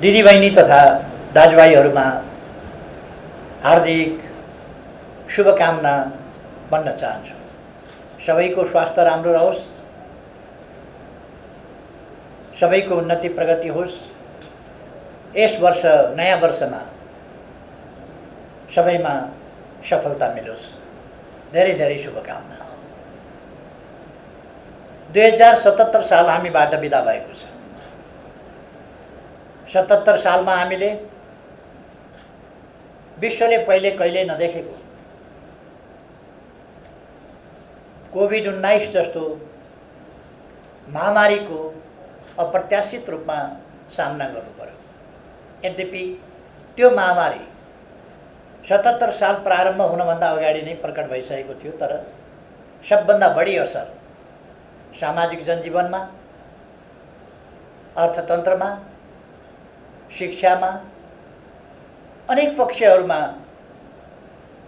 दिदीबहिनी तथा दाजुभाइहरूमा हार्दिक शुभकामना भन्न चाहन्छु। सबैको स्वास्थ्य राम्रो रहोस्, सबैको उन्नति प्रगति होस्। यस वर्ष नयाँ वर्षमा सबैमा सफलता मिलोस्। धेरै धेरै शुभकामना। 2077 साल हामीबाट बिदा भएको छ। 77 सालमा हामीले विश्वले पहिले कहिले नदेखेको कोभिड-19 जस्तो महामारीको अप्रत्याशित रूपमा सामना गर्नु पर्यो। यद्यपि त्यो महामारी 77 साल प्रारम्भ हुनभन्दा अगाडि नै प्रकट भइसकेको थियो, तर सबभन्दा बढी असर सामाजिक जनजीवनमा, अर्थतन्त्रमा, शिक्षामा, अनेक पक्षहरूमा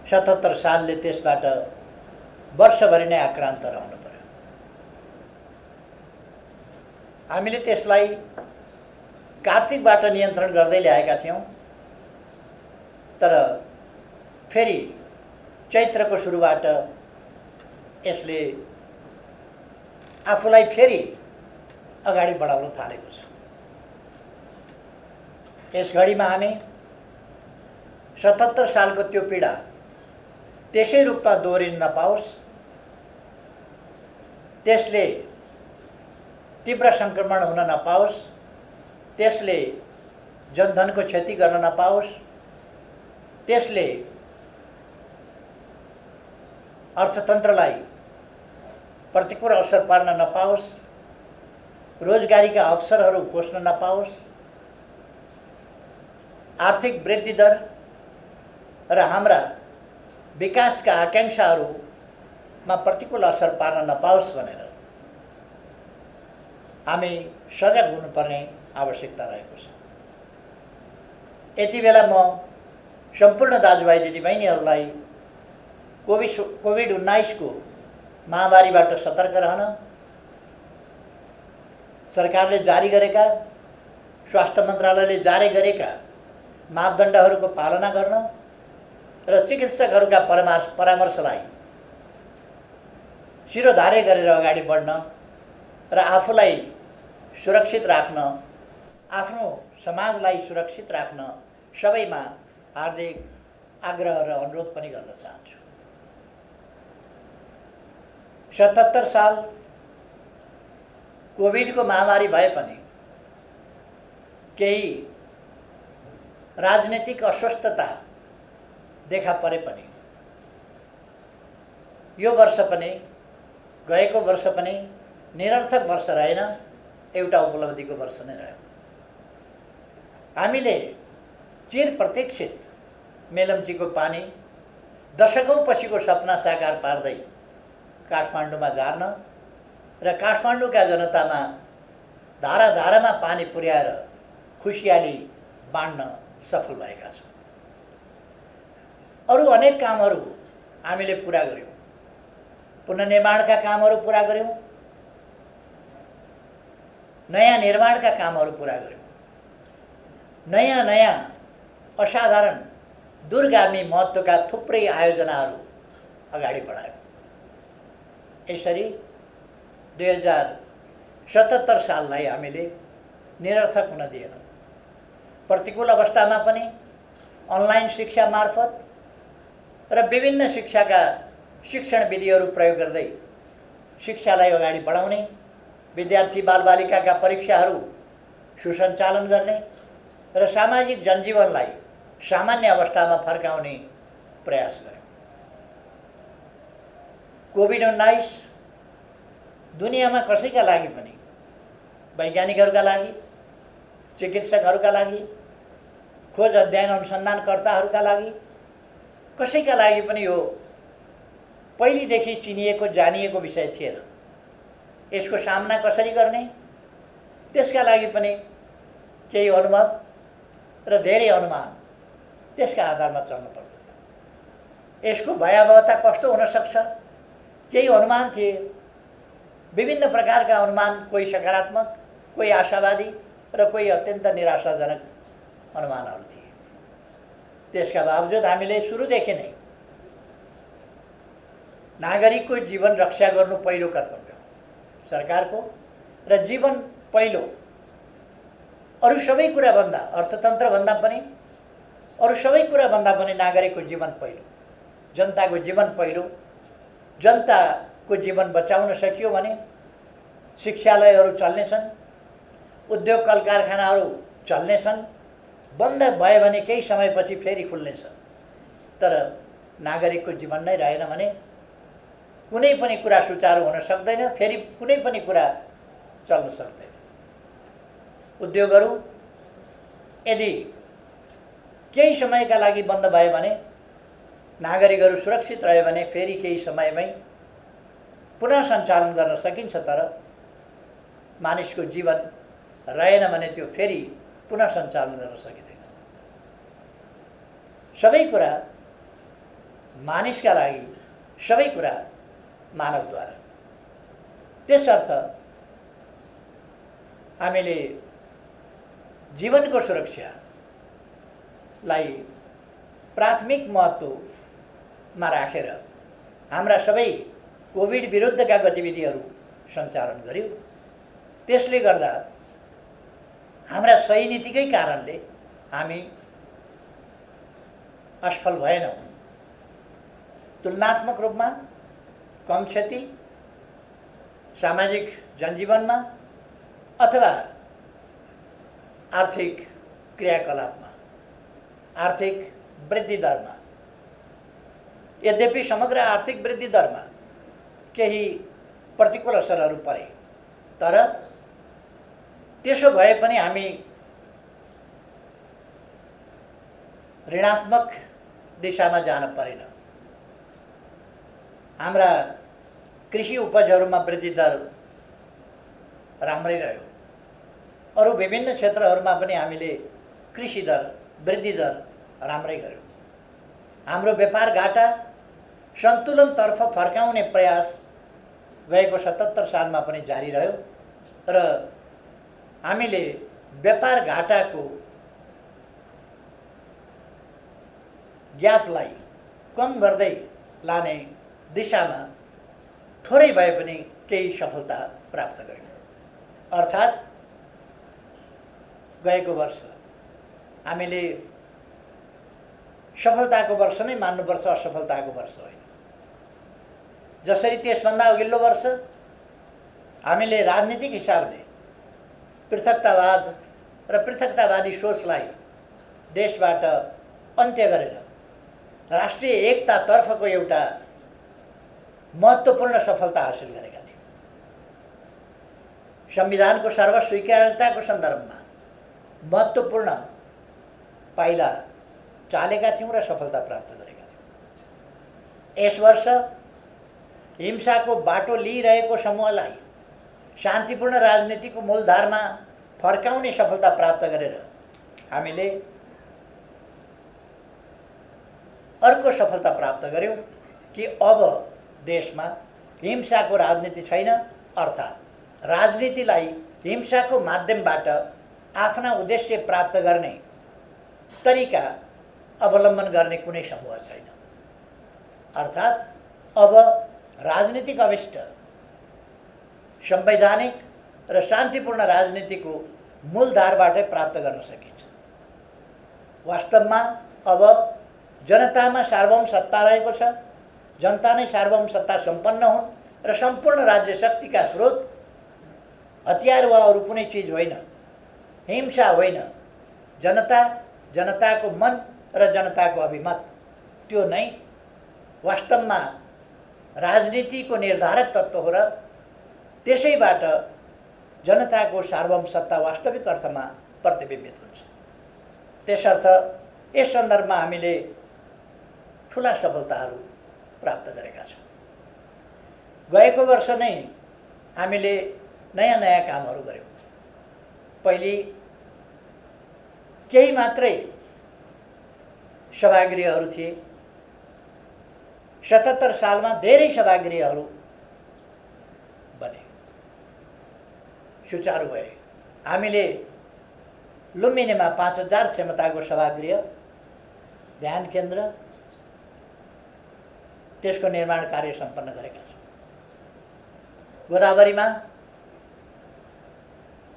77 सालले त्यसबाट वर्षभरि नै आक्रान्त रहनु पर्यो। हामीले त्यसलाई कार्तिकबाट नियन्त्रण गर्दै ल्याएका थियौँ, तर फेरि चैत्रको सुरुबाट यसले आफूलाई फेरि अगाडि बढाउन थालेको छ। यस घडीमा हामी 77 सालको त्यो पीडा त्यसै रूपमा दोहोरिन नपाओस्, त्यसले तीव्र सङ्क्रमण हुन नपाओस्, त्यसले जनधनको क्षति गर्न नपाओस्, त्यसले अर्थतन्त्रलाई प्रतिकूल असर पार्न नपाओस्, रोजगारीका अवसरहरू खोज्न नपाओस्, आर्थिक वृद्धि दर र हाम्रा विकासका आकांक्षाहरूमा प्रतिकूल असर पार्न नपाओस् भनेर हामी सजग हुनुपर्ने आवश्यकता रहेको छ। यति बेला म सम्पूर्ण दाजुभाइ दिदीबहिनीहरूलाई कोभिड-19 को महामारीबाट सतर्क रहन, सरकारले जारी गरेका, स्वास्थ्य मन्त्रालयले जारी गरेका मापदण्डहरूको पालना गर्न र चिकित्सकहरूका परामर्शलाई शिरोधार्य गरेर अगाडि बढ्न र आफूलाई सुरक्षित राख्न, आफ्नो समाजलाई सुरक्षित राख्न सबैमा हार्दिक आग्रह र अनुरोध पनि गर्न चाहन्छु। 77 साल कोभिडको महामारी भए पनि, केही राजनीतिक अस्वस्थता देखा परे पनि, यो वर्ष पनि, गएको वर्ष पनि निरर्थक वर्ष रहेन, एउटा उपलब्धिको वर्ष नै रह्यो। हामीले चिर प्रतीक्षित मेलम्चीको पानी दशकौं पछिको सपना साकार पार्दै काठमाडौँमा झार्न र काठमाडौँका जनतामा धारा धारामा पानी पुर्याएर खुसियाली बाँड्न सफल भएका छौँ। अरू अनेक कामहरू हामीले पुरा गर्यौँ। पुनर्निर्माणका कामहरू पुरा गर्यौँ, नयाँ निर्माणका कामहरू पुरा गर्यौँ, नयाँ नयाँ असाधारण दूरगामी महत्त्वका थुप्रै आयोजनाहरू अगाडि बढायौँ। यसरी 2077 साललाई हामीले निरर्थक हुन दिएनौँ। प्रतिकूल अवस्थामा पनि अनलाइन शिक्षा मार्फत र विभिन्न शिक्षाका शिक्षण विधिहरू प्रयोग गर्दै शिक्षालाई अगाडि बढाउने, विद्यार्थी बालबालिकाका परीक्षाहरू सुसञ्चालन गर्ने र सामाजिक जनजीवनलाई सामान्य अवस्थामा फर्काउने प्रयास गर्यौँ। कोभिड-19 दुनियाँमा कसैका लागि पनि, वैज्ञानिकहरूका लागि, चिकित्सकहरूका लागि, खोज अध्ययन अनुसन्धानकर्ताहरूका लागि, कसैका लागि पनि यो पहिलेदेखि चिनिएको जानिएको विषय थिएन। यसको सामना कसरी गर्ने, त्यसका लागि पनि केही अनुभव र धेरै अनुमान त्यसका आधारमा चल्नु पर्दछ। यसको भयावहता कस्तो हुन सक्छ, केही अनुमान थिए। विभिन्न प्रकारका अनुमान, कोही सकारात्मक, कोही आशावादी र कोही अत्यन्त निराशाजनक अनुमानहरू थिए। त्यसका बावजुद हामीले सुरुदेखि नै नागरिकको जीवन रक्षा गर्नु पहिलो कर्तव्य हो सरकारको, र जीवन पहिलो, अरू सबै कुराभन्दा, अर्थतन्त्रभन्दा पनि, अरू सबै कुराभन्दा पनि नागरिकको जीवन पहिलो, जनताको जीवन पहिलो। जनताको जीवन बचाउन सकियो भने शिक्षालयहरू चल्नेछन्, उद्योग कल कारखानाहरू चल्नेछन्, बन्द भयो भने केही समयपछि फेरि खुल्नेछ। तर नागरिकको जीवन नै रहेन भने कुनै पनि कुरा सुचारू हुन सक्दैन, फेरि कुनै पनि कुरा चल्न सक्दैन। उद्योगहरू यदि केही समयका लागि बन्द भयो भने, नागरिकहरू सुरक्षित रह्यो भने फेरि केही समयमै पुनः सञ्चालन गर्न सकिन्छ। तर मानिसको जीवन रहेन भने त्यो फेरि पुनः सञ्चालन गर्न सकिँदैन। सबै कुरा मानिसका लागि, सबै कुरा मानवद्वारा। त्यसर्थ हामीले जीवनको सुरक्षालाई प्राथमिक महत्त्वमा राखेर हाम्रा सबै कोभिड विरुद्धका गतिविधिहरू सञ्चालन गर्यौँ। त्यसले गर्दा हाम्रा सही नीतिकै कारणले हामी असफल भएनौँ। तुलनात्मक रूपमा कम क्षति सामाजिक जनजीवनमा अथवा आर्थिक क्रियाकलापमा, आर्थिक वृद्धि दरमा, यद्यपि समग्र आर्थिक वृद्धि दरमा केही प्रतिकूल असरहरू परे, तर त्यसो भए पनि हामी ऋणात्मक दिशामा जान परेन। हाम्रा कृषि उपजहरूमा वृद्धि दर राम्रै रह्यो। अरू विभिन्न क्षेत्रहरूमा पनि हामीले कृषि दर, वृद्धि दर राम्रै गर्यौँ। हाम्रो व्यापार घाटा सन्तुलनतर्फ फर्काउने प्रयास गएको 77 सालमा पनि जारी रह्यो र हामीले व्यापार घाटाको ग्यापलाई कम गर्दै लाने दिशामा थोरै भए पनि केही सफलता प्राप्त गर्यौँ। अर्थात् गएको वर्ष हामीले सफलताको वर्ष नै मान्नुपर्छ, असफलताको वर्ष होइन। जसरी त्यसभन्दा अघिल्लो वर्ष हामीले राजनीतिक हिसाबले पृथकतावाद र पृथकतावादी सोचलाई देशबाट अन्त्य गरेर राष्ट्रिय एकतातर्फको एउटा महत्त्वपूर्ण सफलता हासिल गरेका थियौँ। संविधानको सर्वस्वीकार्यताको सन्दर्भमा महत्त्वपूर्ण पाइला चालेका थियौँ र सफलता प्राप्त गरेका थियौँ। यस वर्ष हिंसाको बाटो लिइरहेको समूहलाई शान्तिपूर्ण राजनीतिको मूलधारमा फर्काउने सफलता प्राप्त गरेर हामीले अर्को सफलता प्राप्त गर्यौँ कि अब देशमा हिंसाको राजनीति छैन, अर्थात् राजनीतिलाई हिंसाको माध्यमबाट आफ्ना उद्देश्य प्राप्त गर्ने तरिका अवलम्बन गर्ने कुनै समूह छैन। अर्थात् अब राजनीतिक अभिष्ट संवैधानिक र शान्तिपूर्ण राजनीतिको मूलधारबाटै प्राप्त गर्न सकिन्छ। वास्तवमा अब जनतामा सार्वभौम सत्ता रहेको छ, जनता नै सार्वभौम सत्ता सम्पन्न हुन् र सम्पूर्ण राज्य शक्तिका स्रोत हतियार वा अरू कुनै चिज होइन, हिंसा होइन, जनता, जनताको मन र जनताको अभिमत, त्यो नै वास्तवमा राजनीतिको निर्धारक तत्त्व हो र त्यसैबाट जनताको सार्वभौम सत्ता वास्तविक अर्थमा प्रतिबिम्बित हुन्छ। त्यसर्थ यस सन्दर्भमा हामीले ठुला सफलताहरू प्राप्त गरेका छौँ। गएको वर्ष नै हामीले नयाँ नयाँ कामहरू गर्यौँ। पहिले केही मात्रै सभागृहहरू थिए, 77 सालमा धेरै सभागृहहरू बने, सुचारू भए। हामीले लुम्बिनीमा 5000 क्षमताको सभागृह, ध्यान केन्द्र, त्यसको निर्माण कार्य सम्पन्न गरेका छौँ। गोदावरीमा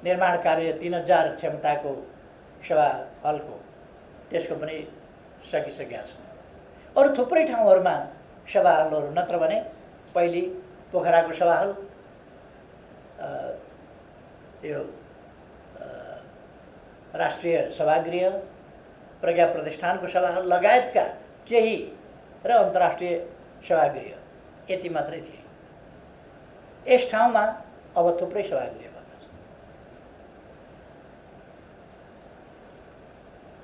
निर्माण कार्य 3000 क्षमताको सभा हलको, त्यसको पनि सकिसकेका छौँ। अरू थुप्रै ठाउँहरूमा सभा हलहरू, नत्र भने पहिले पोखराको सभा हल, यो राष्ट्रिय सभागृह, प्रज्ञा प्रतिष्ठानको सभा हल लगायतका केही र अन्तर्राष्ट्रिय सभागृह यति मात्रै थिए। यस ठाउँमा अब थुप्रै सभागृह भएका छन्।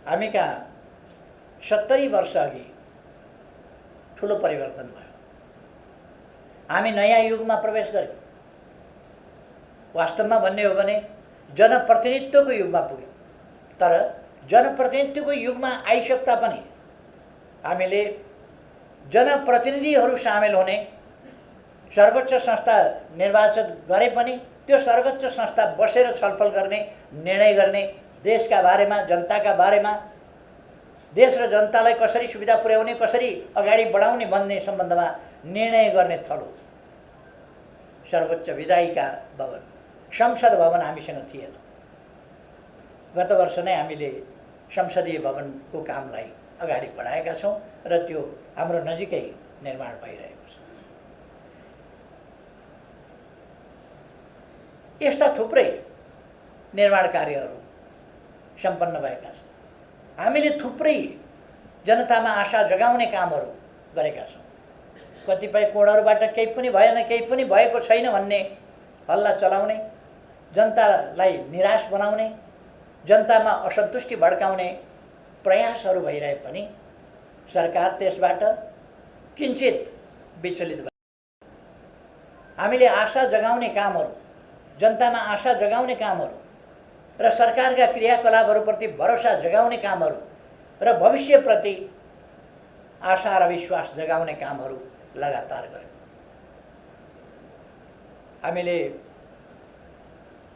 हामी कहाँ 70 वर्ष अघि ठुलो परिवर्तन भयो। हामी नयाँ युगमा प्रवेश गर्यौँ। वास्तवमा भन्ने हो भने जनप्रतिनिधित्वको युगमा पुग्यौँ। तर जनप्रतिनिधित्वको युगमा आइसक्दा पनि हामीले जनप्रतिनिधिहरू सामेल हुने सर्वोच्च संस्था निर्वाचित गरे पनि त्यो सर्वोच्च संस्था बसेर छलफल गर्ने, निर्णय गर्ने, देशका बारेमा, जनताका बारेमा, देश र जनतालाई कसरी सुविधा पुर्याउने, कसरी अगाडि बढाउने भन्ने सम्बन्धमा निर्णय गर्ने थलो सर्वोच्च विधायिका भवन, संसद भवन हामीसँग थिएन। गत वर्ष नै हामीले संसदीय भवनको कामलाई अगाडि बढाएका छौँ र त्यो हाम्रो नजिकै निर्माण भइरहेको छ। यस्ता थुप्रै निर्माण कार्यहरू सम्पन्न भएका छन्। हामीले थुप्रै जनतामा आशा जगाउने कामहरू गरेका छौँ। कतिपय कोणहरूबाट केही पनि भएन, केही पनि भएको छैन भन्ने हल्ला चलाउने, जनतालाई निराश बनाउने, जनतामा असन्तुष्टि भड्काउने प्रयासहरू भइरहे पनि सरकार त्यसबाट किञ्चित विचलित भयो। हामीले आशा जगाउने कामहरू, जनतामा आशा जगाउने कामहरू र सरकारका क्रियाकलापहरूप्रति भरोसा जगाउने कामहरू र भविष्यप्रति आशा र विश्वास जगाउने कामहरू लगातार गर्यौँ। हामीले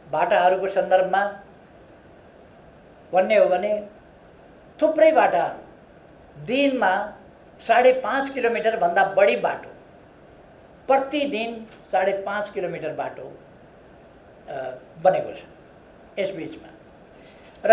बाटाहरूको सन्दर्भमा भन्ने हो भने थुप्रै बाटाहरू, दिनमा 5.5 किलोमिटरभन्दा बढी बाटो, प्रतिदिन 5.5 किलोमिटर बाटो बनेको छ यस बीचमा। र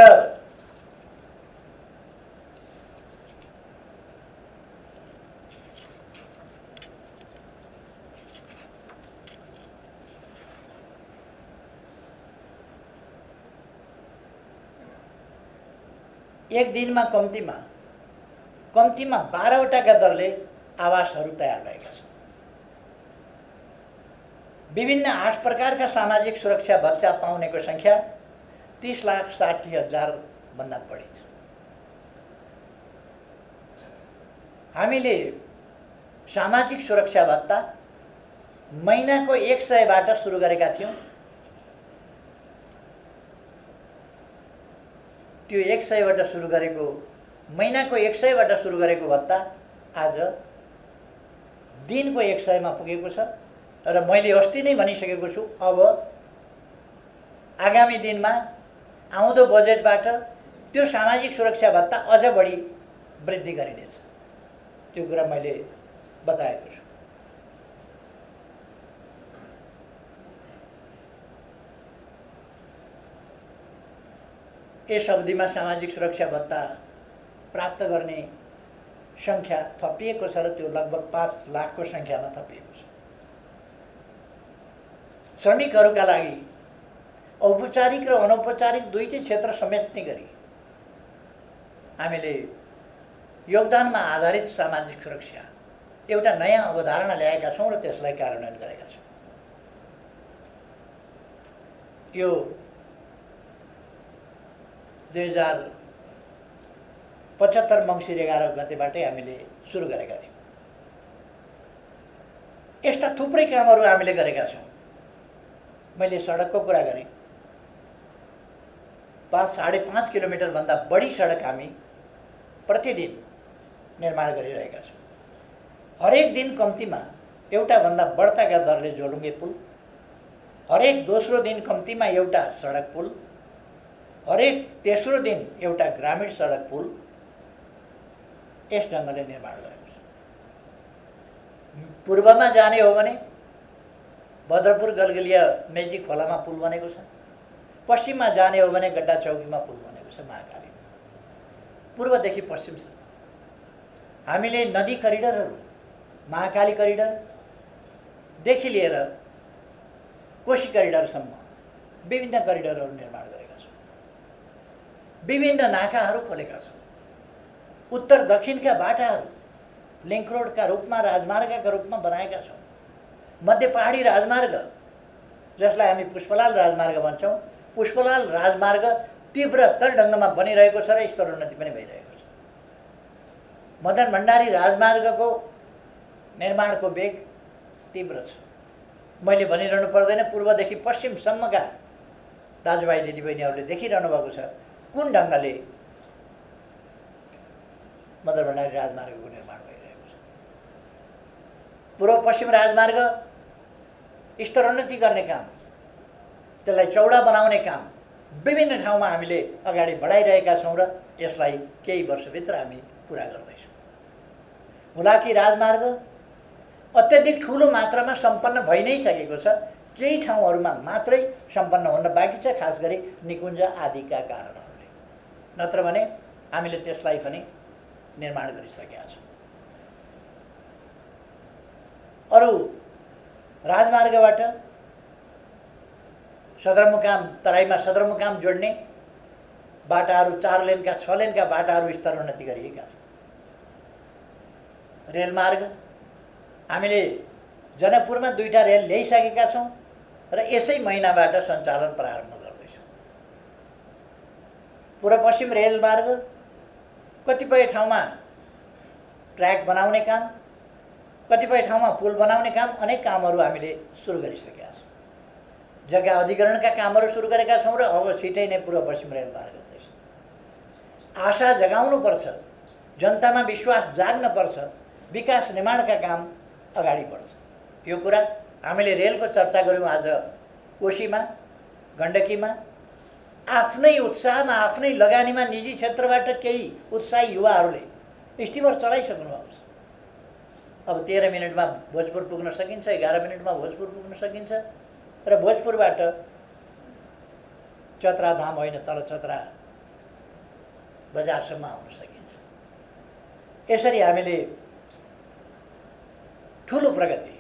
एक दिनमा कम्तीमा 12वटा दरले आवासहरू तयार भएका छन्। विभिन्न 8 प्रकारका सामाजिक सुरक्षा भत्ता पाउनेको सङ्ख्या 30,60,000 भन्दा बढी छ। हामीले सामाजिक सुरक्षा भत्ता महिनाको 100बाट सुरु गरेका थियौँ। त्यो 100बाट सुरु गरेको, महिनाको 100बाट सुरु गरेको भत्ता आज दिनको 100मा पुगेको छ। र मैले अस्ति नै भनिसकेको छु, अब आगामी दिनमा आउँदो बजेटबाट त्यो सामाजिक सुरक्षा भत्ता अझ बढी वृद्धि गरिनेछ। त्यो कुरा मैले बताएको छु। यस अवधिमा सामाजिक सुरक्षा भत्ता प्राप्त गर्ने सङ्ख्या थपिएको छ र त्यो लगभग 5 लाखको सङ्ख्यामा थपिएको छ। श्रमिकहरूका लागि औपचारिक र अनौपचारिक दुईटै क्षेत्र समेट्ने गरी हामीले योगदानमा आधारित सामाजिक सुरक्षा एउटा नयाँ अवधारणा ल्याएका छौँ र त्यसलाई कार्यान्वयन गरेका छौँ। यो 2075 मङ्सिर 11 गतेबाटै हामीले सुरु गरेका थियौँ। यस्ता थुप्रै कामहरू हामीले गरेका छौँ। मैले सडकको कुरा गरेँ। 5.5 किलोमिटरभन्दा बढी सडक हामी प्रतिदिन निर्माण गरिरहेका छौँ। हरेक दिन कम्तीमा एउटाभन्दा बढ्ताका दरले झोलुङ्गे पुल, हरेक दोस्रो दिन कम्तीमा एउटा सडक पुल हरेक तेस्रो दिन एउटा ग्रामीण सडक पुल यस ढङ्गले निर्माण गरेको छ। पूर्वमा जाने हो भने भद्रपुर गलगलिया मेची खोलामा पुल बनेको छ। पश्चिममा जाने हो भने गड्डा चौकीमा पुल बनेको छ महाकालीमा, पूर्वदेखि पश्चिमसम्म। हामीले नदी करिडरहरू, महाकाली करिडरदेखि लिएर कोशी करिडरसम्म विभिन्न करिडरहरू निर्माण गरेका छौँ। विभिन्न नाकाहरू खोलेका छौँ। उत्तर दक्षिणका बाटाहरू लिङ्क रोडका रूपमा, राजमार्गका रूपमा बनाएका छौँ। मध्य पहाडी राजमार्ग, जसलाई हामी पुष्पलाल राजमार्ग भन्छौँ, पुष्पलाल राजमार्ग तीव्रतर ढङ्गमा बनिरहेको छ र स्तरोन्नति पनि भइरहेको छ। मदन भण्डारी राजमार्गको निर्माणको वेग तीव्र छ। मैले भनिरहनु पर्दैन, पूर्वदेखि पश्चिमसम्मका दाजुभाइ दिदीबहिनीहरूले देखिरहनु भएको छ कुन ढङ्गले मदन भण्डारी राजमार्गको निर्माण भइरहेको छ। पूर्व पश्चिम राजमार्ग स्तरोन्नति गर्ने काम, त्यसलाई चौडा बनाउने काम विभिन्न ठाउँमा हामीले अगाडि बढाइरहेका छौँ र यसलाई केही वर्षभित्र हामी पुरा गर्दैछौँ। हुलाकी राजमार्ग अत्यधिक ठुलो मात्रामा सम्पन्न भइ नै सकेको छ, केही ठाउँहरूमा मात्रै सम्पन्न हुन बाँकी छ, खास गरी निकुञ्ज आदिका कारणहरूले। नत्र भने हामीले त्यसलाई पनि निर्माण गरिसकेका छौँ। अरू राजमार्गबाट सदरमुकाम, तराईमा सदरमुकाम जोड्ने बाटाहरू 4 लेनका 6 लेनका बाटाहरू स्तरोन्नति गरिएका छन्। रेलमार्ग हामीले जनकपुरमा 2टा रेल ल्याइसकेका छौँ र यसै महिनाबाट सञ्चालन प्रारम्भ गर्दैछौँ। पूर्व पश्चिम रेलमार्ग कतिपय ठाउँमा ट्र्याक बनाउने काम, कतिपय ठाउँमा पुल बनाउने काम, अनेक कामहरू हामीले सुरु गरिसकेका छौँ। जग्गा अधिग्रहणका कामहरू सुरु गरेका छौँ र अब छिटै नै पूर्व पश्चिम रेलमार्ग गर्दैछ। आशा जगाउनुपर्छ, जनतामा विश्वास जाग्नुपर्छ, विकास निर्माणका काम अगाडि बढ्छ। यो कुरा हामीले रेलको चर्चा गऱ्यौँ आज कोशीमा, गण्डकीमा। आफ्नै उत्साहमा, आफ्नै लगानीमा निजी क्षेत्रबाट केही उत्साही युवाहरूले स्टिमर चलाइसक्नु भएको छ। अब 13 मिनटमा भोजपुर पुग्न सकिन्छ, 11 मिनटमा भोजपुर पुग्न सकिन्छ र भोजपुरबाट चतरा धाम होइन, तल चतरा बजारसम्म आउन सकिन्छ। यसरी हामीले ठुलो प्रगति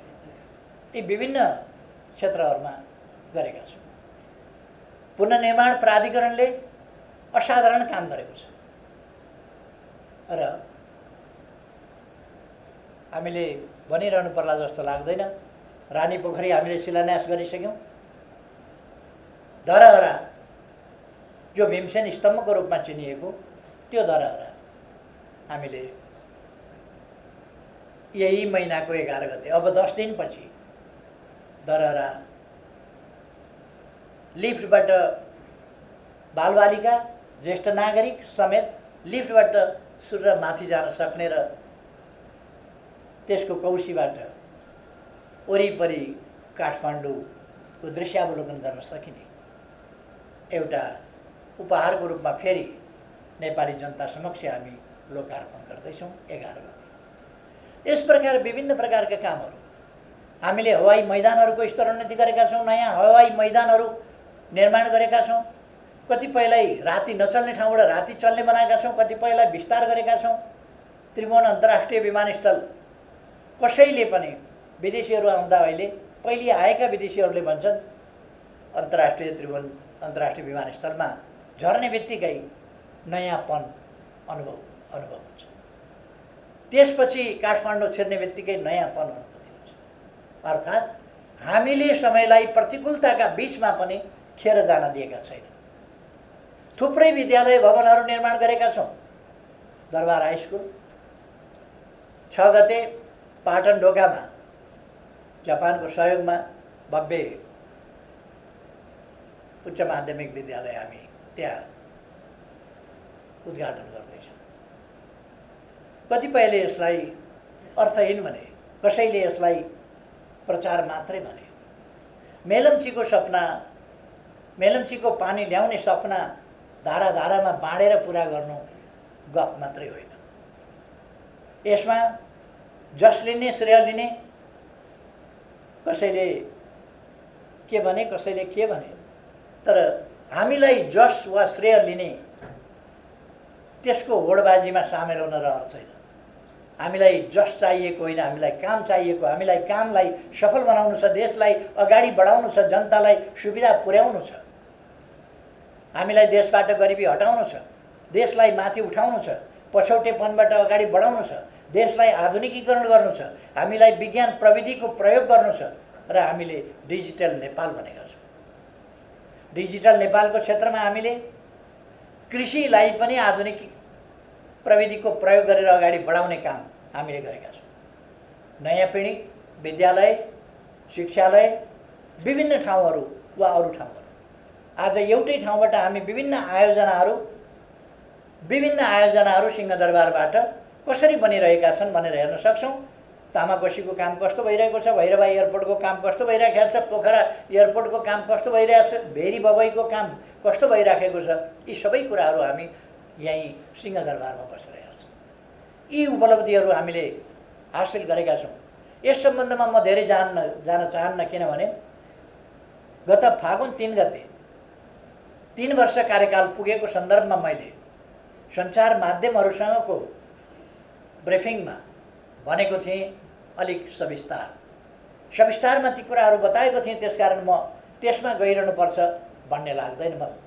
ती विभिन्न क्षेत्रहरूमा गरेका छौँ। पुनर्निर्माण प्राधिकरणले असाधारण काम गरेको छ र हामीले भनिरहनु पर्ला जस्तो लाग्दैन। रानी पोखरी हामीले शिलान्यास गरिसक्यौँ। धरहरा जो भीमसेन स्तम्भको रूपमा चिनिएको त्यो धरहरा हामीले यही महिनाको 11 गते, अब 10 दिनपछि धरहरा लिफ्टबाट बालबालिका, ज्येष्ठ नागरिक समेत लिफ्टबाट सुरेर माथि जान सक्ने र त्यसको कौशीबाट वरिपरि काठमाडौँको दृश्यावलोकन गर्न सकिने एउटा उपहारको रूपमा फेरि नेपाली जनता समक्ष हामी लोकार्पण गर्दैछौँ 11 गते। यस प्रकार विभिन्न प्रकारका कामहरू हामीले हवाई मैदानहरूको स्तरोन्नति गरेका छौँ। नयाँ हवाई मैदानहरू निर्माण गरेका छौँ। कतिपयलाई राति नचल्ने ठाउँबाट राति चल्ने बनाएका छौँ, कतिपयलाई विस्तार गरेका छौँ। त्रिभुवन अन्तर्राष्ट्रिय विमानस्थल कसैले पनि विदेशीहरू आउँदा अहिले पहिले आएका विदेशीहरूले भन्छन् अन्तर्राष्ट्रिय त्रिभुवन अन्तर्राष्ट्रिय विमानस्थलमा झर्ने बित्तिकै नयाँपन अनुभव हुन्छ। त्यसपछि काठमाडौँ छिर्ने बित्तिकै नयाँपन अनुभूति हुन्छ। अर्थात् हामीले समयलाई प्रतिकूलताका बीचमा पनि खेर जान दिएका छैनौँ। थुप्रै विद्यालय भवनहरू निर्माण गरेका छौँ। दरबार हाई स्कुल 6 गते पाटन ढोकामा जापानको सहयोगमा भव्य उच्च माध्यमिक विद्यालय हामी त्यहाँ उद्घाटन गर्दैछौँ। कतिपयले यसलाई अर्थहीन भने, कसैले यसलाई प्रचार मात्रै भने। मेलम्चीको सपना, मेलम्चीको पानी ल्याउने सपना धारा धारामा बाँडेर पुरा गर्नु गफ मात्रै होइन। यसमा जस लिने श्रेय लिने, कसैले के भने कसैले के भने, तर हामीलाई जस वा श्रेय लिने त्यसको होडबाजीमा सामेल हुन रहर छैन। हामीलाई जस चाहिएको होइन, हामीलाई काम चाहिएको। हामीलाई कामलाई सफल बनाउनु छ, देशलाई अगाडि बढाउनु छ, जनतालाई सुविधा पुर्याउनु छ। हामीलाई देशबाट गरिबी हटाउनु छ, देशलाई माथि उठाउनु छ, पछौटेपनबाट अगाडि बढाउनु छ, देशलाई आधुनिकीकरण गर्नु छ, हामीलाई विज्ञान प्रविधिको प्रयोग गर्नु छ र हामीले डिजिटल नेपाल भनेका छौँ। डिजिटल नेपालको क्षेत्रमा हामीले कृषिलाई पनि आधुनिक प्रविधिको प्रयोग गरेर अगाडि बढाउने काम हामीले गरेका छौँ। नयाँ पिँढी, विद्यालय, शिक्षालय, विभिन्न ठाउँहरू वा अरू ठाउँहरू, आज एउटै ठाउँबाट हामी विभिन्न आयोजनाहरू सिंहदरबारबाट कसरी बनिरहेका छन् भनेर हेर्न सक्छौँ। तामाकोसीको काम कस्तो भइरहेको छ, भैरवा एयरपोर्टको काम कस्तो भइरहेको छ, पोखरा एयरपोर्टको काम कस्तो भइरहेको छ, भेरी बबईको काम कस्तो भइराखेको छ, यी सबै कुराहरू हामी यहीँ सिंहदरबारमा बसिरहेका छौँ। यी उपलब्धिहरू हामीले हासिल गरेका छौँ। यस सम्बन्धमा म धेरै जान चाहन्न, किनभने गत फागुन 3 गते 3 वर्ष कार्यकाल पुगेको सन्दर्भमा मैले सञ्चार माध्यमहरूसँगको ब्रिफिङमा भनेको थिएँ अलिक सविस्तारमा ती कुराहरू बताएको थिएँ। त्यसकारण म त्यसमा गइरहनुपर्छ भन्ने लाग्दैन मलाई।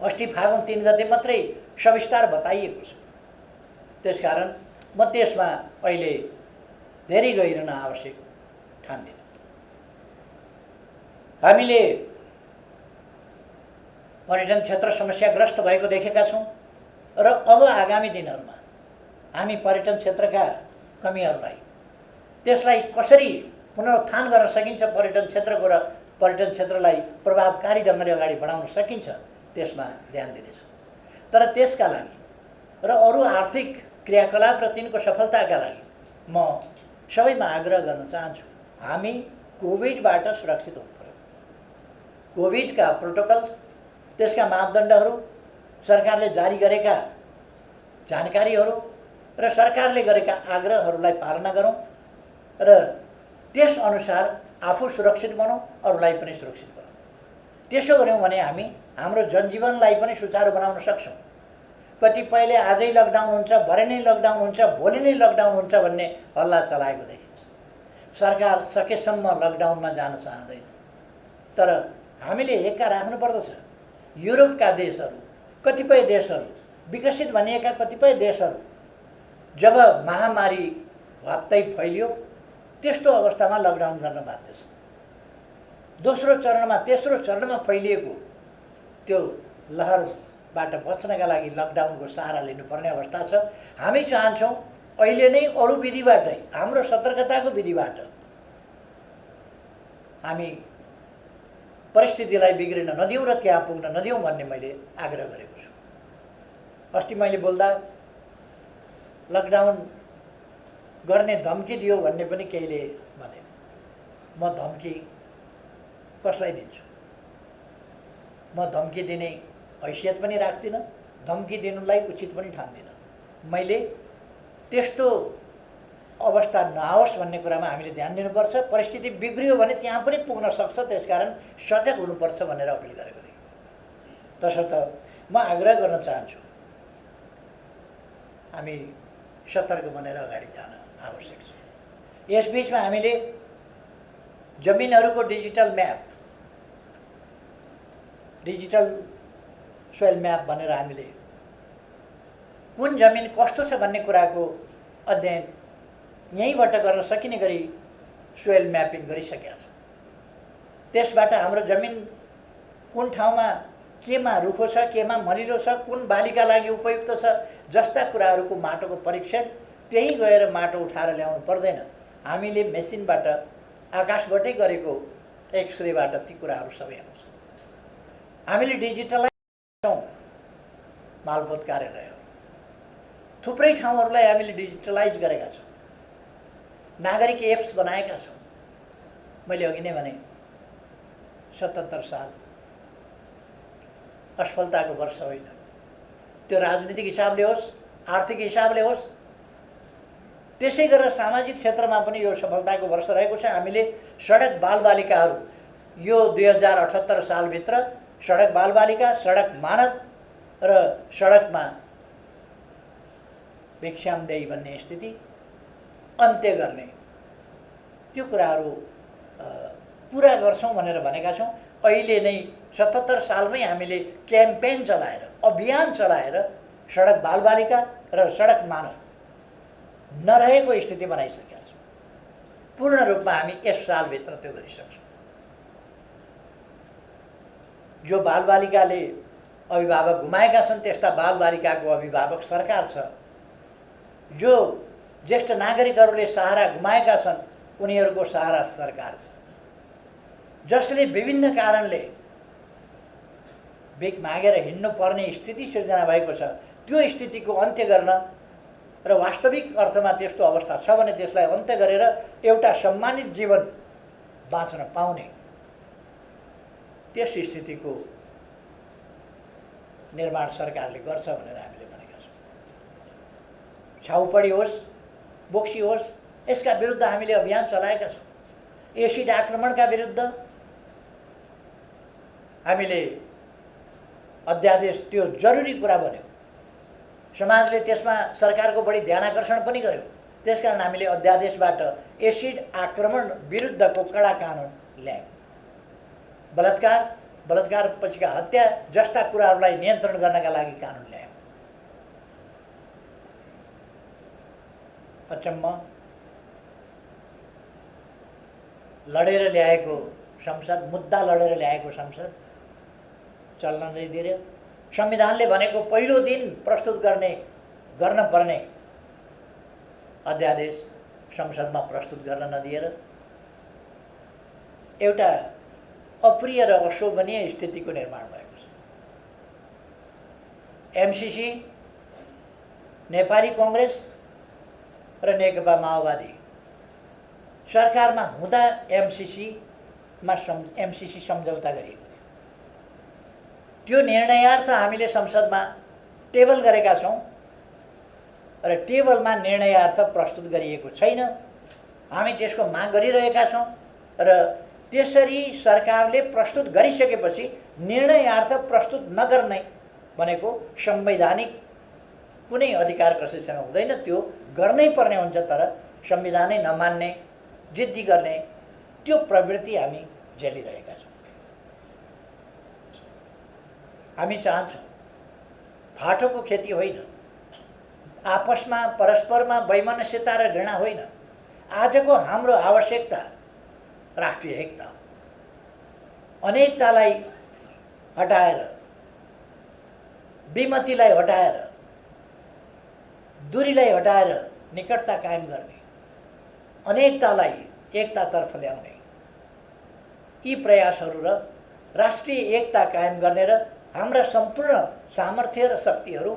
अस्ति फागुन 3 गते मात्रै सविस्तार बताइएको छ, त्यसकारण म त्यसमा अहिले धेरै गइरहन आवश्यक ठान्दिनँ। हामीले पर्यटन क्षेत्र समस्याग्रस्त भएको देखेका छौँ र अब आगामी दिनहरूमा हामी पर्यटन क्षेत्रका कमीहरूलाई, त्यसलाई कसरी पुनरुत्थान गर्न सकिन्छ, पर्यटन क्षेत्रको र पर्यटन क्षेत्रलाई प्रभावकारी ढङ्गले अगाडि बढाउन सकिन्छ, त्यसमा ध्यान दिनेछौँ। तर त्यसका लागि र अरू आर्थिक क्रियाकलाप र तिनको सफलताका लागि म सबैमा आग्रह गर्न चाहन्छु, हामी कोभिडबाट सुरक्षित हुनु पर्यो। कोभिडका प्रोटोकल, त्यसका मापदण्डहरू, सरकारले जारी गरेका जानकारीहरू र सरकारले गरेका आग्रहहरूलाई पालना गरौँ र त्यसअनुसार आफू सुरक्षित बनौँ, अरूलाई पनि सुरक्षित बनाऊँ। त्यसो गऱ्यौँ भने हामी हाम्रो जनजीवनलाई पनि सुचारू बनाउन सक्छौँ। कतिपयले आजै लकडाउन हुन्छ, भरे नै लकडाउन हुन्छ, भोलि नै लकडाउन हुन्छ भन्ने हल्ला चलाएको देखिन्छ। सरकार सकेसम्म लकडाउनमा जान चाहँदैन, तर हामीले एक्का राख्नुपर्दछ। युरोपका देशहरू, कतिपय देशहरू, विकसित भनिएका कतिपय देशहरू जब महामारी भत्तै फैलियो, त्यस्तो अवस्थामा लकडाउन गर्न बाध्य छ। दोस्रो चरणमा, तेस्रो चरणमा फैलिएको त्यो लहरबाट बच्नका लागि लकडाउनको सहारा लिनुपर्ने अवस्था छ। हामी चाहन्छौँ अहिले नै अरू विधिबाटै, हाम्रो सतर्कताको विधिबाट हामी परिस्थितिलाई बिग्रिन नदिउँ र त्यहाँ पुग्न नदिउँ भन्ने मैले आग्रह गरेको छु। अस्ति मैले बोल्दा लकडाउन गर्ने धम्की दियो भन्ने पनि केहीले भने। म धम्की कसलाई दिन्छु? म धम्की दिने हैसियत पनि राख्दिनँ, धम्की दिनुलाई उचित पनि ठान्दिनँ। मैले त्यस्तो अवस्था नआओस् भन्ने कुरामा हामीले ध्यान दिनुपर्छ। परिस्थिति बिग्रियो भने त्यहाँ पनि पुग्न सक्छ, त्यसकारण सजग हुनुपर्छ भनेर अपिल गरेको थिएँ। तसर्थ म आग्रह गर्न चाहन्छु, हामी सतर्क बनेर अगाडि जान आवश्यक छ। यसबीचमा हामीले जमिनहरूको digital map, digital soil map भनेर हामीले कुन जमिन कस्तो छ भन्ने कुराको अध्ययन यहीँबाट गर्न सकिने गरी सोइल म्यापिङ गरिसकेका छौँ। त्यसबाट हाम्रो जमिन कुन ठाउँमा केमा रुखो छ, केमा मलिलो छ, कुन बालीका लागि उपयुक्त छ जस्ता कुराहरूको माटोको परीक्षण त्यहीँ गएर माटो उठाएर ल्याउनु पर्दैन। हामीले मेसिनबाट, आकाशबाटै गरेको एक्सरेबाट ती कुराहरू सबै आउँछ। हामीले डिजिटलाइज छौँ मालपोत कार्यालयहरू, थुप्रै ठाउँहरूलाई हामीले डिजिटलाइज गरेका छौँ। नागरिक एप्स बनाएका छौँ। मैले अघि नै भने 77 साल असफलताको वर्ष होइन। त्यो राजनीतिक हिसाबले होस्, आर्थिक हिसाबले होस्, त्यसै गरेर सामाजिक क्षेत्रमा पनि यो सफलताको वर्ष रहेको छ। हामीले सडक बालबालिकाहरू यो 2078 सालभित्र सडक बालबालिका, सडक मानव र सडकमा भिक्षामदेही भन्ने स्थिति अन्त्य गर्ने त्यो कुराहरू पुरा गर्छौँ भनेर भनेका छौँ। अहिले नै 77 सालमै हामीले क्याम्पेन चलाएर, अभियान चलाएर सडक बालबालिका र सडक मानव नरहेको स्थिति बनाइसकेका छौँ। पूर्ण रूपमा हामी यस सालभित्र त्यो गरिसक्छौँ। जो बालबालिकाले अभिभावक गुमाएका छन् त्यस्ता बालबालिकाको अभिभावक सरकार छ। जो ज्येष्ठ नागरिकहरूले सहारा गुमाएका छन् उनीहरूको सहारा सरकार छ। जसले विभिन्न कारणले भिख मागेर हिँड्नु पर्ने स्थिति सिर्जना भएको छ, त्यो स्थितिको अन्त्य गर्न र वास्तविक अर्थमा त्यस्तो अवस्था छ भने त्यसलाई अन्त्य गरेर एउटा सम्मानित जीवन बाँच्न पाउने त्यस स्थितिको निर्माण सरकारले गर्छ भनेर हामीले भनेका छौँ। छाउपडी होस्, बोक्सी होस्, यसका विरुद्ध हामीले अभियान चलाएका छौँ। एसिड आक्रमणका विरुद्ध हामीले अध्यादेश, त्यो जरुरी कुरा बन्यो, समाजले त्यसमा सरकारको बढी ध्यानाकर्षण पनि गर्यो। त्यसकारण हामीले अध्यादेशबाट एसिड आक्रमण विरुद्धको कडा कानुन ल्यायौँ। बलात्कार, बलात्कार पछिका हत्या जस्ता कुराहरूलाई नियन्त्रण गर्नका लागि कानुन ल्यायौँ। अचम्म लडेर ल्याएको संसद, मुद्दा लडेर ल्याएको संसद चल्न नै दिएर संविधानले भनेको पहिलो दिन प्रस्तुत गर्न पर्ने अध्यादेश संसदमा प्रस्तुत गर्न नदिएर एउटा अप्रिय र अशोभनीय स्थितिको निर्माण भएको छ। एमसीसी, नेपाली कांग्रेस र नेकपा माओवादी सरकारमा हुँदा एमसीसी सम्झौता गरिएको थियो। त्यो निर्णयार्थ हामीले संसदमा टेबल गरेका छौँ र टेबलमा निर्णयार्थ प्रस्तुत गरिएको छैन। हामी त्यसको माग गरिरहेका छौँ र त्यसरी सरकारले प्रस्तुत गरिसकेपछि निर्णयार्थ प्रस्तुत नगर्ने भनेको संवैधानिक कुनै अधिकार कसैसँग हुँदैन, त्यो गर्नै पर्ने हुन्छ। तर संविधानै नमान्ने, जिद्दी गर्ने त्यो प्रवृत्ति हामी झेलिरहेका छौँ। हामी चाहन्छौँ फाटोको खेती होइन, आपसमा परस्परमा वैमनस्यता र घृणा होइन। आजको हाम्रो आवश्यकता राष्ट्रिय एकता, अनेकतालाई हटाएर, विमतिलाई हटाएर, दूरीलाई हटाएर निकटता कायम गर्ने, अनेकतालाई एकतातर्फ ल्याउने यी प्रयासहरू र राष्ट्रिय एकता कायम गर्ने र हाम्रा सम्पूर्ण सामर्थ्य र शक्तिहरू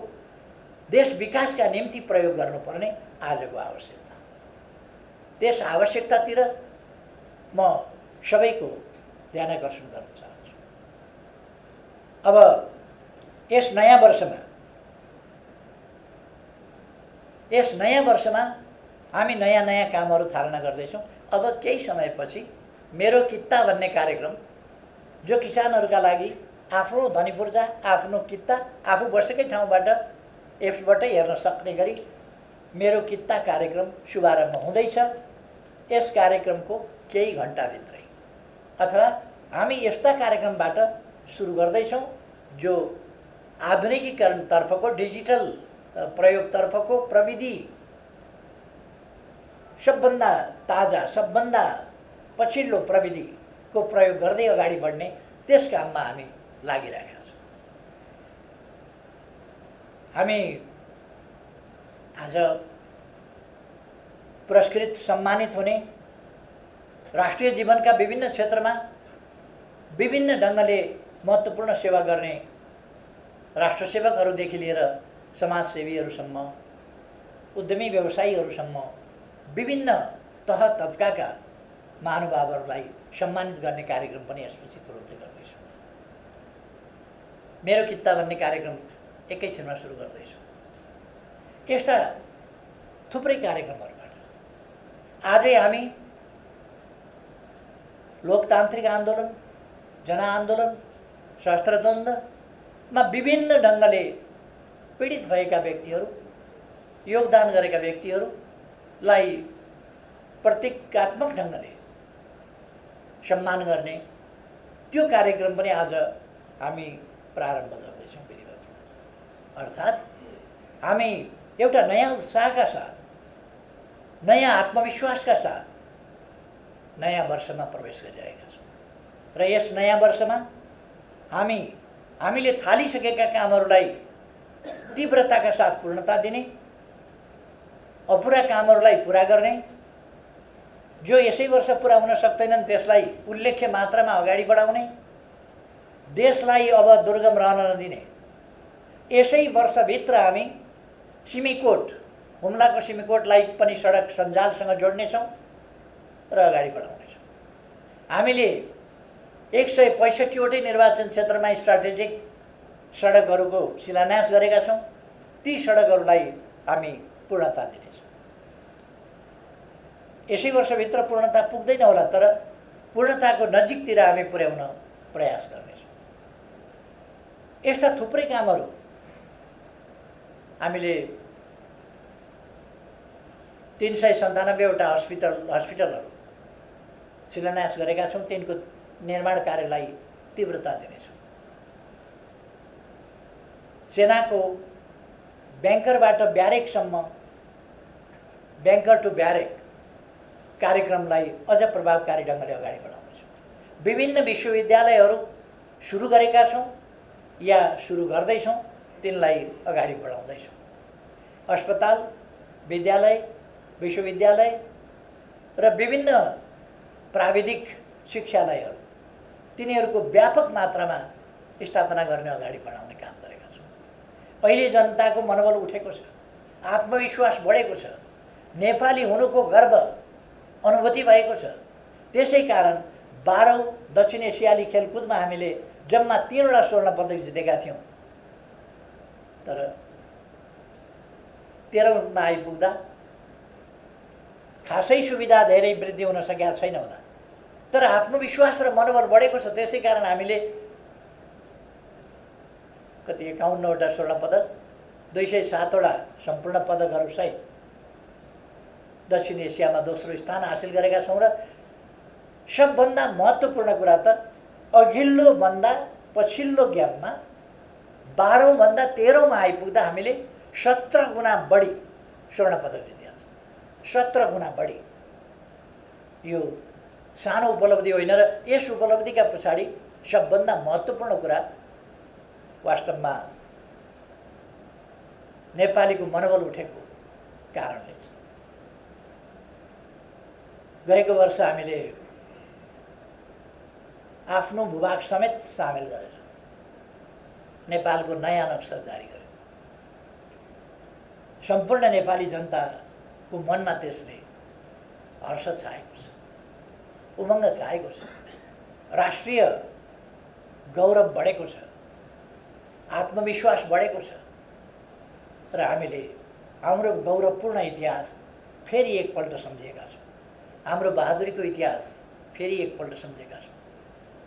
देश विकासका निम्ति प्रयोग गर्नुपर्ने आजको आवश्यकता। त्यस आवश्यकतातिर म सबैको ध्यानाकर्षण गर्न चाहन्छु। अब यस नयाँ वर्षमा हामी नयाँ कामहरू थालना गर्दैछौँ। अब केही समयपछि मेरो कित्ता भन्ने कार्यक्रम, जो किसानहरूका लागि आफ्नो धनीपूर्जा, आफ्नो कित्ता आफू बसेकै ठाउँबाट एप्सबाटै हेर्न सक्ने गरी मेरो कित्ता कार्यक्रम शुभारम्भ हुँदैछ। यस कार्यक्रमको केही घन्टाभित्रै अथवा हामी यस्ता कार्यक्रमबाट सुरु गर्दैछौँ जो आधुनिकीकरणतर्फको, डिजिटल प्रयोगतर्फको, प्रविधि सबभन्दा ताजा, सबभन्दा पछिल्लो प्रविधिको प्रयोग गर्दै अगाडि बढ्ने त्यस काममा हामी लागिरहेका छौँ। हामी आज पुरस्कृत, सम्मानित हुने, राष्ट्रिय जीवनका विभिन्न क्षेत्रमा विभिन्न ढङ्गले महत्त्वपूर्ण सेवा गर्ने राष्ट्रसेवकहरूदेखि लिएर समाजसेवीहरूसम्म, उद्यमी व्यवसायीहरूसम्म विभिन्न तह तबकाका महानुभावहरूलाई सम्मानित गर्ने कार्यक्रम पनि यसपछि तुरुन्तै गर्दैछौँ। मेरो किता भन्ने कार्यक्रम एकैछिनमा सुरु गर्दैछु। यस्ता थुप्रै कार्यक्रमहरूबाट आजै हामी लोकतान्त्रिक आन्दोलन, जनआन्दोलन, शस्त्रद्वन्द्वमा विभिन्न ढङ्गले पीडित भएका व्यक्तिहरू, योगदान गरेका व्यक्तिहरूलाई प्रतीकात्मक ढङ्गले सम्मान गर्ने त्यो कार्यक्रम पनि आज हामी प्रारम्भ गर्दैछौँ विधिवत। अर्थात् हामी एउटा नयाँ उत्साहका साथ, नयाँ आत्मविश्वासका साथ नयाँ वर्षमा प्रवेश गरिरहेका छौँ र यस नयाँ वर्षमा हामीले थालिसकेका कामहरूलाई तीव्रताका साथ पूर्णता दिने, अपुरा कामहरूलाई पुरा गर्ने, जो यसै वर्ष पुरा हुन सक्दैनन् त्यसलाई उल्लेख्य मात्रामा अगाडि बढाउने, देशलाई अब दुर्गम रहन नदिने। यसै वर्षभित्र हामी सिमीकोट, हुम्लाको सिमीकोटलाई पनि सडक सञ्जालसँग जोड्नेछौँ र अगाडि बढाउनेछौँ। हामीले 165वटै निर्वाचन क्षेत्रमा स्ट्राटेजिक सडकहरूको शिलान्यास गरेका छौँ। ती सडकहरूलाई हामी पूर्णता दिनेछौँ। यसै वर्षभित्र पूर्णता पुग्दैन होला, तर पूर्णताको नजिकतिर हामी पुर्याउन प्रयास गर्नेछौँ। यस्ता थुप्रै कामहरू हामीले 397वटा हस्पिटलहरू शिलान्यास गरेका छौँ। तिनको निर्माण कार्यलाई तीव्रता दिनेछौँ। सेनाको ब्याङ्करबाट ब्यारेकसम्म, ब्याङ्कर टु ब्यारेक कार्यक्रमलाई अझ प्रभावकारी ढङ्गले अगाडि बढाउनेछौँ। विभिन्न विश्वविद्यालयहरू सुरु गरेका छौँ या सुरु गर्दैछौँ, तिनलाई अगाडि बढाउँदैछौँ। अस्पताल, विद्यालय, विश्वविद्यालय र विभिन्न प्राविधिक शिक्षालयहरू, तिनीहरूको व्यापक मात्रामा स्थापना गर्ने, अगाडि बढाउने काम गरेका छौँ। अहिले जनताको मनोबल उठेको छ, आत्मविश्वास बढेको छ, नेपाली हुनुको गर्व अनुभूति भएको छ। त्यसै कारण 12औं दक्षिण एसियाली खेलकुदमा हामीले जम्मा 3वटा स्वर्ण पदक जितेका थियौँ, तर 13औंमा आइपुग्दा खासै सुविधा धेरै वृद्धि हुन सकेका छैन होला, तर आत्मविश्वास र मनोबल बढेको छ। त्यसै कारण हामीले कति 51वटा स्वर्ण पदक, 207वटा सम्पूर्ण पदकहरूसहित दक्षिण एसियामा दोस्रो स्थान हासिल गरेका छौँ। र सबभन्दा महत्त्वपूर्ण कुरा त अघिल्लो भन्दा पछिल्लो ग्यापमा 12औं भन्दा 13औंमा आइपुग्दा हामीले 17 गुणा बढी स्वर्ण पदक जितेका छौँ। 17 गुणा बढी। यो सानो उपलब्धि होइन र यस उपलब्धिका पछाडि सबभन्दा महत्त्वपूर्ण कुरा वास्तवमा नेपालीको मनोबल उठेको कारणले छ। गएको वर्ष हामीले आफ्नो भूभाग समेत सामेल गरेर नेपालको नयाँ नक्सा जारी गर्यो। सम्पूर्ण नेपाली जनताको मनमा त्यसले हर्ष छाएको छ, उमङ्ग छाएको छ, राष्ट्रिय गौरव बढेको छ, आत्मविश्वास बढेको छ र हामीले हाम्रो गौरवपूर्ण इतिहास फेरि एकपल्ट सम्झेका छौँ। हाम्रो बहादुरीको इतिहास फेरि एकपल्ट सम्झेका छौँ।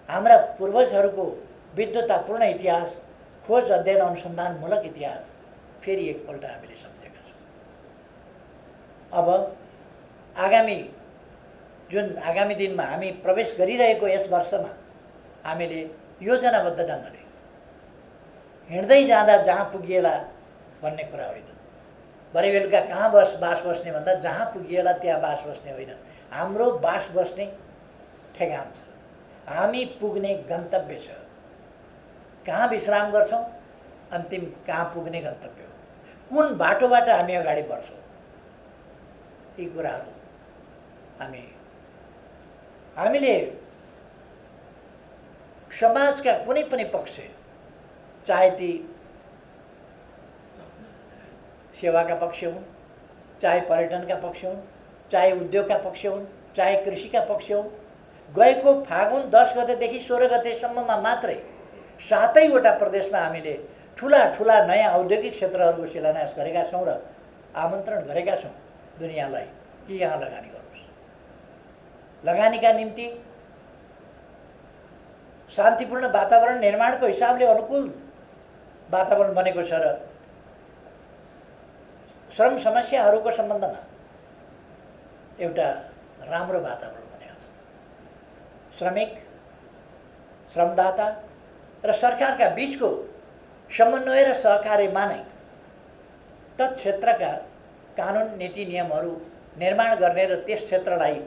हाम्रा पूर्वजहरूको विद्वतापूर्ण इतिहास, खोज अध्ययन अनुसन्धानमूलक इतिहास फेरि एकपल्ट हामीले सम्झेका छौँ। अब आगामी दिनमा हामी प्रवेश गरिरहेको यस वर्षमा हामीले योजनाबद्ध ढङ्गले हिँड्दै जाँदा जहाँ पुगिएला भन्ने कुरा होइन, भरे बेलुका कहाँ बास बस्ने भन्दा जहाँ पुगिएला त्यहाँ बास बस्ने होइन। हाम्रो बास बस्ने ठेगान छ, हामी पुग्ने गन्तव्य छ। कहाँ विश्राम गर्छौँ, अन्तिम कहाँ पुग्ने गन्तव्य हो, कुन बाटोबाट हामी अगाडि बढ्छौँ, यी कुराहरू हामीले समाजका कुनै पनि पक्ष, चाहे ती सेवाका पक्ष हुन्, चाहे पर्यटनका पक्ष हुन्, चाहे उद्योगका पक्ष हुन्, चाहे कृषिका पक्ष हुन्, गएको फागुन 10 गतेदेखि 16 गतेसम्ममा मात्रै 7वटा प्रदेशमा हामीले ठुला ठुला नयाँ औद्योगिक क्षेत्रहरूको शिलान्यास गरेका छौँ र आमन्त्रण गरेका छौँ दुनियाँलाई कि यहाँ लगानी गर्नुहोस्। लगानीका निम्ति शान्तिपूर्ण वातावरण निर्माणको हिसाबले अनुकूल वातावरण बनेको छ र श्रम समस्याहरूको सम्बन्धमा एउटा राम्रो वातावरण बनेको छ। श्रमिक, श्रमदाता र सरकारका बीचको समन्वय र सहकार्यमा नै तत् क्षेत्रका कानुन नीति नियमहरू निर्माण गर्ने र त्यस क्षेत्रलाई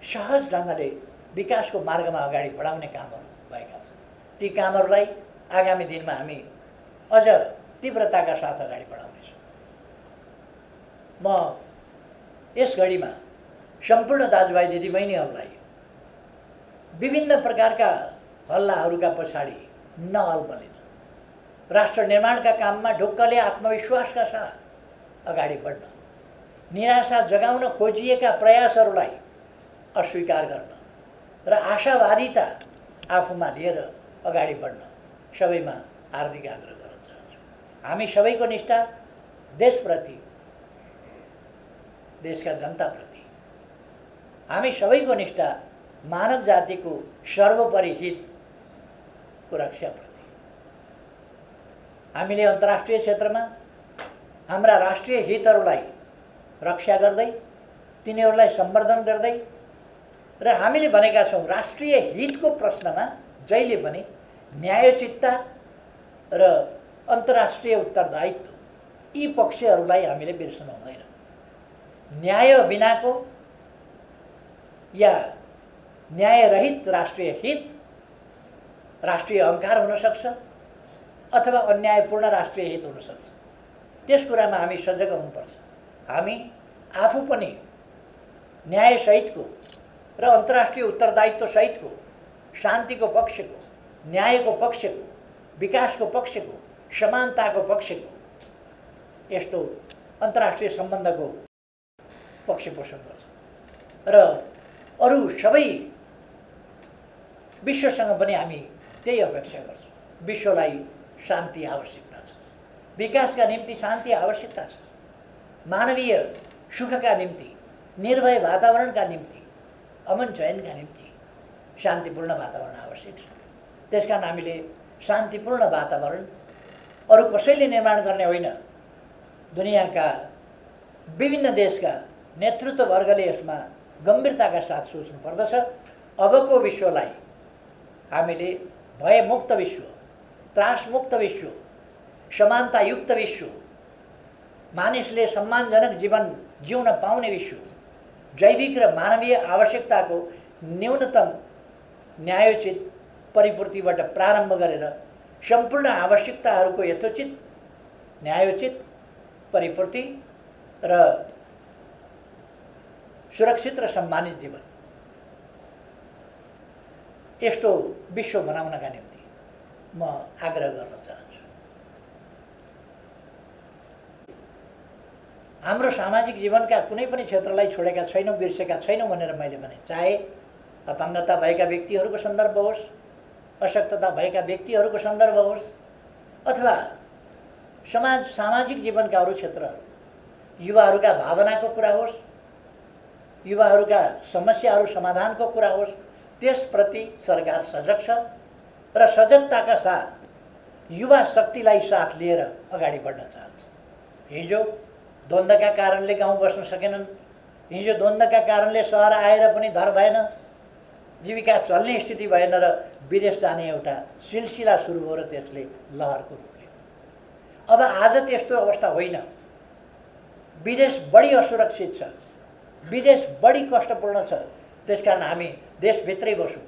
सहज ढङ्गले विकासको मार्गमा अगाडि बढाउने कामहरू भएका छन्। ती कामहरूलाई आगामी दिनमा हामी अझ तीव्रताका साथ अगाडि बढाउनेछौँ। म यस घडीमा सम्पूर्ण दाजुभाइ दिदीबहिनीहरूलाई विभिन्न प्रकारका हल्लाहरूका पछाडि नअल्मलिन, राष्ट्र निर्माणका काममा ढुक्कले आत्मविश्वासका साथ अगाडि बढ्न, निराशा जगाउन खोजिएका प्रयासहरूलाई अस्वीकार गर्न र आशावादिता आफूमा लिएर अगाडि बढ्न सबैमा हार्दिक आग्रह गर्न चाहन्छु। हामी सबैको निष्ठा देशप्रति, देशका जनताप्रति, हामी सबैको निष्ठा मानव जातिको सर्वोपरि हितको रक्षाप्रति। हामीले अन्तर्राष्ट्रिय क्षेत्रमा हाम्रा राष्ट्रिय हितहरूलाई रक्षा गर्दै, तिनीहरूलाई सम्वर्धन गर्दै र हामीले भनेका छौँ राष्ट्रिय हितको प्रश्नमा जहिले पनि न्यायोचितता र अन्तर्राष्ट्रिय उत्तरदायित्व यी पक्षहरूलाई हामीले बिर्सनु हुँदैन। न्याय बिनाको या न्यायरहित राष्ट्रिय हित राष्ट्रिय अहङ्कार हुन सक्छ अथवा अन्यायपूर्ण राष्ट्रिय हित हुन सक्छ। त्यस कुरामा हामी सजग हुनुपर्छ। हामी आफू पनि न्यायसहितको र अन्तर्राष्ट्रिय उत्तरदायित्व सहितको, शान्तिको पक्षको, न्यायको पक्षको, विकासको पक्षको, समानताको पक्षको यस्तो अन्तर्राष्ट्रिय सम्बन्धको पक्ष पोषण गर्छ र अरू सबै विश्वसँग पनि हामी त्यही अपेक्षा गर्छौँ। विश्वलाई शान्ति आवश्यकता छ, विकासका निम्ति शान्ति आवश्यकता छ, मानवीय सुखका निम्ति, निर्भय वातावरणका निम्ति, अमन चयनका निम्ति शान्तिपूर्ण वातावरण आवश्यक छ। त्यसकारण हामीले शान्तिपूर्ण वातावरण अरू कसैले निर्माण गर्ने होइन, दुनियाँका विभिन्न देशका नेतृत्व वर्गले यसमा गम्भीरताका साथ सोच्नु पर्दछ। अबको विश्वलाई हामीले भयमुक्त विश्व, त्रासमुक्त विश्व, समानतायुक्त विश्व, मानिसले सम्मानजनक जीवन जिउन पाउने विश्व, जैविक र मानवीय आवश्यकताको न्यूनतम न्यायोचित परिपूर्तिबाट प्रारम्भ गरेर सम्पूर्ण आवश्यकताहरूको यथोचित न्यायोचित परिपूर्ति र सुरक्षित र सम्मानित जीवन यस्तो विश्व बनाउनका निम्ति म आग्रह गर्न चाहन्छु। हाम्रो सामाजिक जीवनका कुनै पनि क्षेत्रलाई छोडेका छैनौँ, बिर्सेका छैनौँ भनेर मैले भने। चाहे अपाङ्गता भएका व्यक्तिहरूको सन्दर्भ होस्, अशक्तता भएका व्यक्तिहरूको सन्दर्भ होस् अथवा सामाजिक जीवनका अरू क्षेत्रहरू, युवाहरूका भावनाको कुरा होस्, युवाहरूका समस्याहरू समाधानको कुरा होस्, त्यसप्रति सरकार सजग छ र सजगताका साथ युवा शक्तिलाई साथ लिएर अगाडि बढ्न चाहन्छ। हिजो द्वन्द्वका कारणले गाउँ बस्न सकेनन्, हिजो द्वन्द्वका कारणले सहर आएर पनि धर भएन, जीविका चल्ने स्थिति भएन र विदेश जाने एउटा सिलसिला सुरु हो र त्यसले लहरको रूप लियो। अब आज त्यस्तो अवस्था होइन। विदेश बढी असुरक्षित छ, विदेश बढी कष्टपूर्ण छ। त्यसकारण हामी देशभित्रै बसौँ,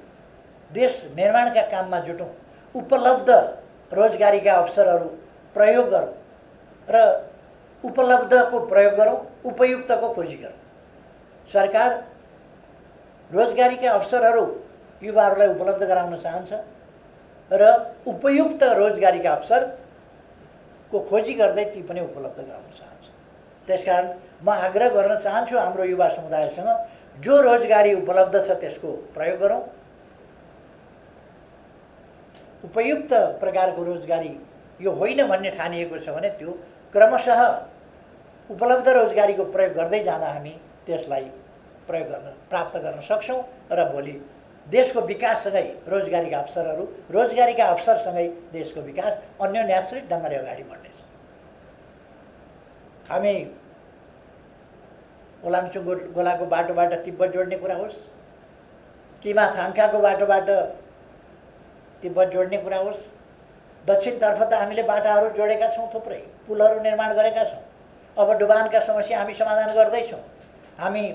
देश निर्माणका काममा जुटौँ, उपलब्ध रोजगारीका अवसरहरू प्रयोग गरौँ र उपलब्धको प्रयोग गरौँ, उपयुक्तको खोजी गरौँ। सरकार रोजगारीका अवसरहरू युवाहरूलाई उपलब्ध गराउन चाहन्छ र उपयुक्त रोजगारीका अवसरको खोजी गर्दै ती पनि उपलब्ध गराउन चाहन्छ। त्यसकारण म आग्रह गर्न चाहन्छु हाम्रो युवा समुदायसँग, जो रोजगारी उपलब्ध छ त्यसको प्रयोग गरौँ, उपयुक्त प्रकारको रोजगारी यो होइन भन्ने ठानिएको छ भने त्यो क्रमशः उपलब्ध रोजगारीको प्रयोग गर्दै जाँदा हामी त्यसलाई प्रयोग गर्न प्राप्त गर्न सक्छौँ र भोलि देशको विकाससँगै रोजगारीका अवसरसँगै देशको विकास अन्योन्याश्रित ढङ्गले अगाडि बढ्नेछ। हामी ओलाङचुङ गोलाको बाटोबाट तिब्बत जोड्ने कुरा होस्, किमा थाङ्खाको बाटोबाट तिब्बत जोड्ने कुरा होस्, दक्षिणतर्फ त हामीले बाटाहरू जोडेका छौँ, थुप्रै पुलहरू निर्माण गरेका छौँ। अब डुबानका समस्या हामी समाधान गर्दैछौँ। हामी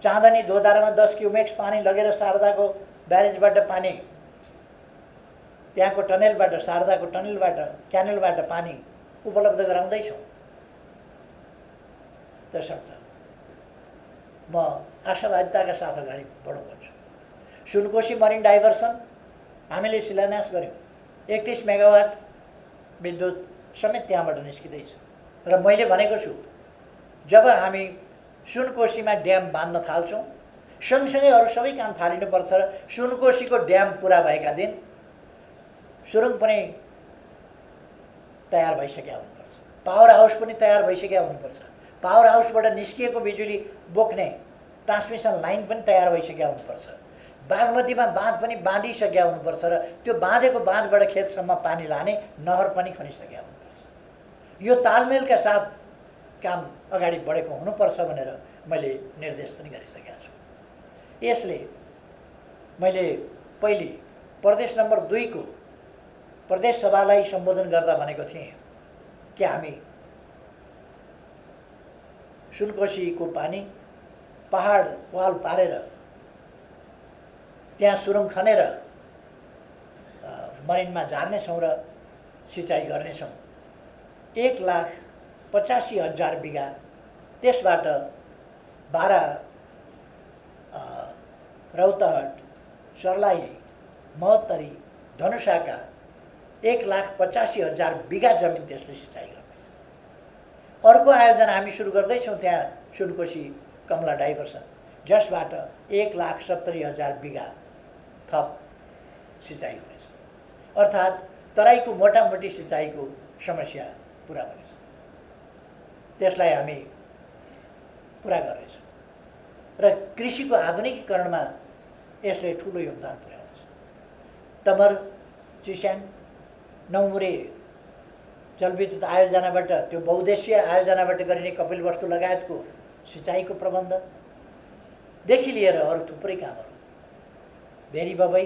चाँदनी धोधारामा 10 क्युमेक्स पानी लगेर शारदाको ब्यारेजबाट पानी, त्यहाँको टनेलबाट, शारदाको टनेलबाट, क्यानेलबाट पानी उपलब्ध गराउँदैछौँ। त्यसर्थ म आशावादिताका साथ अगाडि बढौँ भन्छु। सुनकोशी मरिन डाइभर्सन हामीले शिलान्यास गऱ्यौँ। 31 मेगावाट विद्युत समेत त्यहाँबाट निस्किँदैछ र मैले भनेको छु जब हामी सुनकोशीमा ड्याम बाँध्न थाल्छौँ सँगसँगै अरू सबै काम थालिनुपर्छ र सुनकोशीको ड्याम पुरा भएका दिन सुरुङ पनि तयार भइसकेका हुनुपर्छ, पावर हाउस पनि तयार भइसकेका हुनुपर्छ, पावर हाउसबाट निस्किएको बिजुली बोक्ने ट्रान्समिसन लाइन पनि तयार भइसकेका हुनुपर्छ, बागमतीमा बाँध पनि बाँधिसकेका हुनुपर्छ र त्यो बाँधेको बाँधबाट खेतसम्म पानी लाने नहर पनि खनिसकेका हुनुपर्छ। यो तालमेलका साथ काम अगाडि बढेको हुनुपर्छ भनेर मैले निर्देश पनि गरिसकेका छु। यसले मैले पहिले प्रदेश नम्बर 2 को प्रदेश सभालाई सम्बोधन गर्दा भनेको थिएँ कि हामी सुनकोशीको पानी पहाड वाल पारेर त्यहाँ सुरुङ खनेर मरिनमा झार्नेछौँ र सिँचाइ गर्नेछौँ। 1,85,000 बिघा, त्यसबाट बारा, रौतहट, सर्लाही, महोत्तरी, धनुषाका 1,85,000 बिघा जमिन त्यसले सिँचाइ गर्दैछ। अर्को आयोजना हामी सुरु गर्दैछौँ त्यहाँ सुनकोशी कमला डाइभर्सन, जसबाट 1,70,000 बिघा थप सिँचाइ हुनेछ। अर्थात् तराईको मोटामोटी सिँचाइको समस्या पुरा हुनेछ। त्यसलाई हामी पुरा गर्नेछौँ र कृषिको आधुनिकीकरणमा यसले ठुलो योगदान पुर्याउनेछ। तमर, चिस्याङ, नौमुरे जलविद्युत आयोजनाबाट, त्यो बहुद्देश्यीय आयोजनाबाट गरिने कपिलवस्तु लगायतको सिँचाइको प्रबन्धदेखि लिएर अरू थुप्रै कामहरू भेरी बबई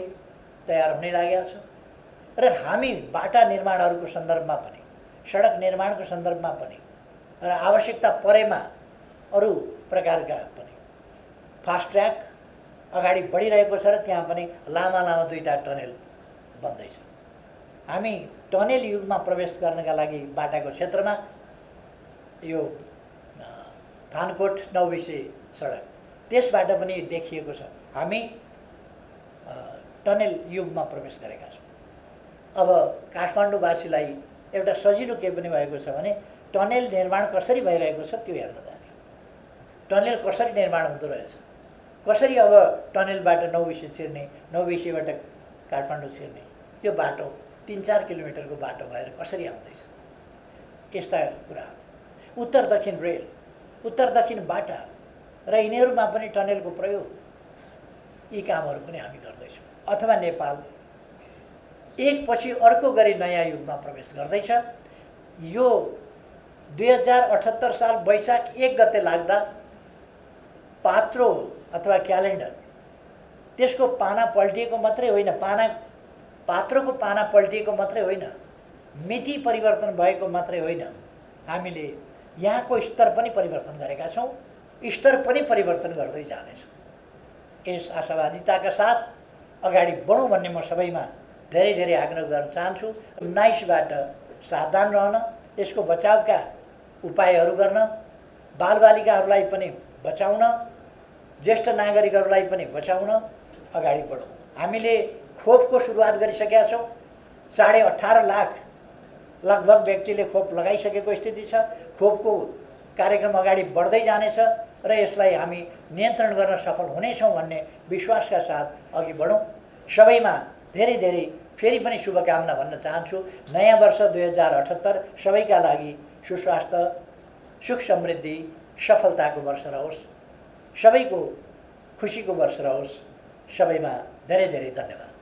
तयार हुने लागेका छ र हामी बाटा निर्माणहरूको सन्दर्भमा पनि, सडक निर्माणको सन्दर्भमा पनि र आवश्यकता परेमा अरू प्रकारका पनि फास्ट ट्र्याक अगाडि बढिरहेको छ र त्यहाँ पनि लामा 2टा टनेल बन्दैछ। हामी टनेल युगमा प्रवेश गर्नका लागि बाटाको क्षेत्रमा यो थानकोट नौबिसे सडक त्यसबाट पनि देखिएको छ हामी टनेल युगमा प्रवेश गरेका छौँ। अब काठमाडौँवासीलाई एउटा सजिलो के पनि भएको छ भने टनेल निर्माण कसरी भइरहेको छ त्यो हेर्न जाने, टनेल कसरी निर्माण हुँदो रहेछ, कसरी अब टनेलबाट नौबिसे छिर्ने, नौबिसेबाट काठमाडौँ छिर्ने, त्यो बाटो 3-4 किलोमिटरको बाटो भएर कसरी आउँदैछ, यस्ता कुराहरू। उत्तर दक्षिण रेल, उत्तर दक्षिण बाटा र यिनीहरूमा पनि टनेलको प्रयोग, यी कामहरू पनि हामी गर्दैछौँ। अथवा नेपाल एकपछि अर्को गरी नयाँ युगमा प्रवेश गर्दैछ। यो 2078 साल वैशाख 1 गते लाग्दा पात्रो अथवा क्यालेन्डर त्यसको पाना पल्टिएको मात्रै होइन, पात्रोको पाना पल्टिएको मात्रै होइन, मिति परिवर्तन भएको मात्रै होइन, हामीले यहाँको स्तर पनि परिवर्तन गरेका छौँ, स्तर पनि परिवर्तन गर्दै जानेछौँ। यस आशावादिताका साथ अगाडि बढौँ भन्ने म सबैमा धेरै धेरै आग्रह गर्न चाहन्छु। 19बाट सावधान रहन, यसको बचावका उपायहरू गर्न, बालबालिकाहरूलाई पनि बचाउन, ज्येष्ठ नागरिकहरूलाई पनि बचाउन अगाडि बढौँ। हामीले खोपको सुरुवात गरिसकेका छौँ। 18.5 लाख लगभग व्यक्तिले खोप लगाइसकेको स्थिति छ। खोपको कार्यक्रम अगाडि बढ्दै जानेछ र यसलाई हामी नियन्त्रण गर्न सफल हुनेछौँ भन्ने विश्वासका साथ अघि बढौँ। सबैमा धेरै धेरै फेरि पनि शुभकामना भन्न चाहन्छु। नयाँ वर्ष 2078 सबैका लागि सुस्वास्थ्य, सुख समृद्धि, सफलताको वर्ष रहोस्, सबैको खुसीको वर्ष रहोस्। सबैमा धेरै धेरै धन्यवाद।